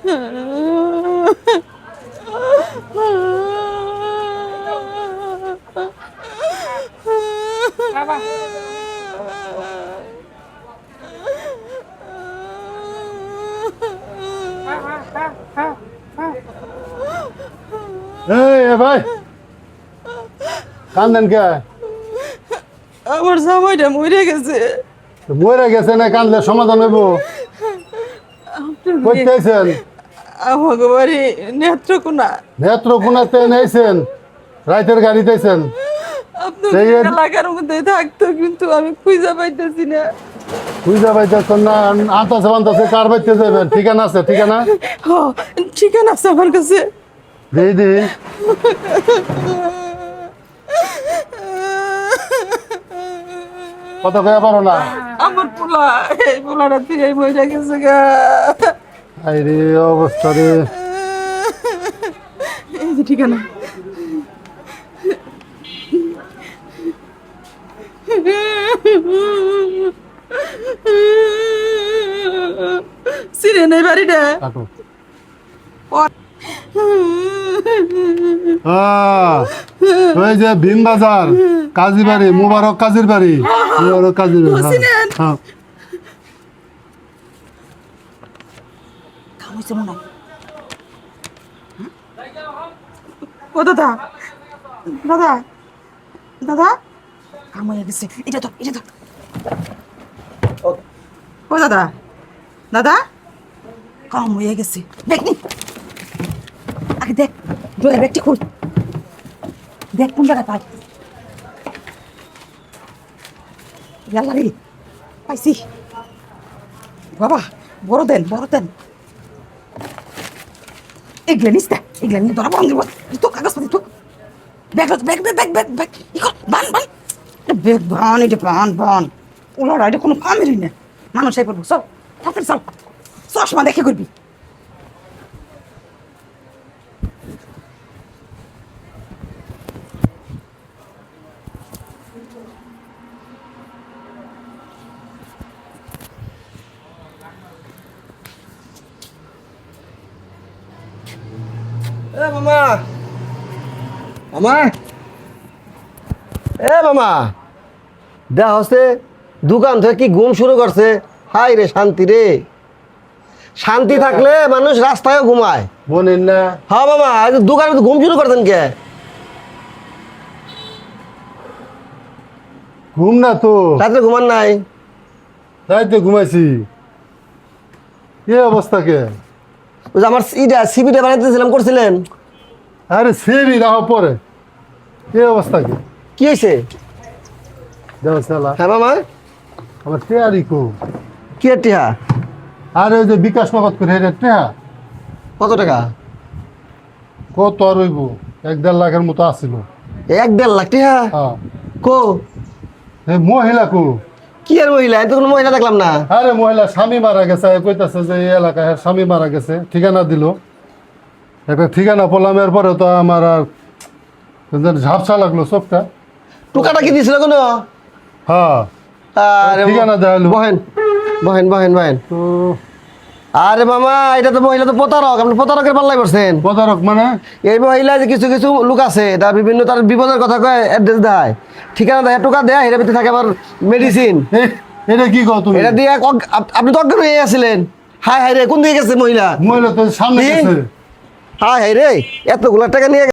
এই ভাই কান্দেন কে? আমার জামাইটা মরে গেছে। মরে গেছে না, কান্দলে সমাধান হইব। কইতেছেন আমাকে বাড়ি নেত্রকোনা। নেত্রকোনাতে নেইছেন? রাইতের গাড়িতেছেন? আপনার এলাকার মধ্যে থাকতো, কিন্তু আমি খুঁজে পাইতেছি না। বুঝতে পাইতেছেন না? আনতাছে বানতাছে, কার বাড়িতে যাবেন? ঠিকানা আছে? ঠিকানা ঠিকানা আছে আমার কাছে। দিই দিই। কত কয়া পারো না? আমার পোলা, এই পোলাটা থেকে মরে গেছে গা। আরে অবস্থা রে। এই যে ঠিকানা। চিনে নেই বাড়িটা। কাটো। ওই যে ভীম বাজার কাজী বাড়ি, মুবারক কাজীর বাড়ি। মুবারক কাজীর বাড়ি। হ্যাঁ। ও দাদা, দাদা, দাদা, কাম হয়ে গেছে। এটা তো, এটা তো। ও দাদা, দাদা, কাম হয়ে গেছে। দেখ নি, আগে দেখ, ড্রয়ার ব্যাগটি খুল। দেখ কোন জায়গায় পাই। ইয়াল্লা রে, পাইছি। বাবা, বড় দেন, বড় দেন। এগুলো নিস না, এগুলো নিয়ে ধরা বন্ধ দিব। তো কাগজপাতি তো bag bag bag bag bag bag বান বান ব্যাগ বান, এটা বান বান। ওলারা এটা কোনো কামেরই না। মানুষ এই করবো চল, তাড়াতাড়ি চল। চশমা দেখে করবি। এ মামা, মামা, এ মামা, দেখ হচ্ছে দোকান থেকে কি ঘুম শুরু করছে। হাই রে শান্তি রে, শান্তি থাকলে মানুষ রাস্তায় ঘুমায়। বলেন না? হ্যাঁ মামা, দোকানে ঘুম শুরু করছেন কে? ঘুম না তো, রাত্রে ঘুমান নাই? রাইতে ঘুমাইছি। কি অবস্থা কে? ওই যে আমার সিবিটা বানাইতেছিলাম, করছিলেন? আরে সেবি রাখো পরে। কি অবস্থা কে? কি হয়েছে? দেখো শালা, হ্যাঁ মামা, আমার টেয়ারি কো। কি আর টিহা? আরে ওই যে বিকাশ নগদ করে হেরে টেহা কত টাকা? কত আর হইব? 1-1.5 লাখের মতো আসিল। 1-1.5 লাখ টিহা? হ্যাঁ। কো এই মহিলা কো? কি আর মহিলা? আমি তো কোনো মহিলা দেখলাম না। আরে মহিলা স্বামী মারা গেছে, কইতাছে যে এই এলাকায় স্বামী মারা গেছে। ঠিকানা দিল, একটা ঠিকানা বললাম। এরপরে তো আমার আর ঝাপসা লাগলো চোখটা। টুকাটা কি দিছিল কোনো? হ্যাঁ, আরে ঠিকানা দেখালো। বহেন বহেন বহেন বহেন। তো আরে মামা, এটা তো মহিলা তো প্রতারক। আপনি প্রতারকের পাল্লায় পড়ছেন। প্রতারক মানে? এই মহিলা যে কিছু কিছু লোক আছে, তার বিভিন্ন তার বিপদের কথা কয়, অ্যাড্রেস দেয়, ঠিকানা দেয়, টোকা দেয়, এর ভিতরে থাকে আবার মেডিসিন। এটা কি কও তুমি? এটা দিয়ে আপনি তো অজ্ঞান হয়ে আসছিলেন। হাই হাই রে, কোন দিকে গেছে মহিলা? মহিলা তো সামনে গেছে। হাই হাই রে, এতগুলা টাকা নিয়ে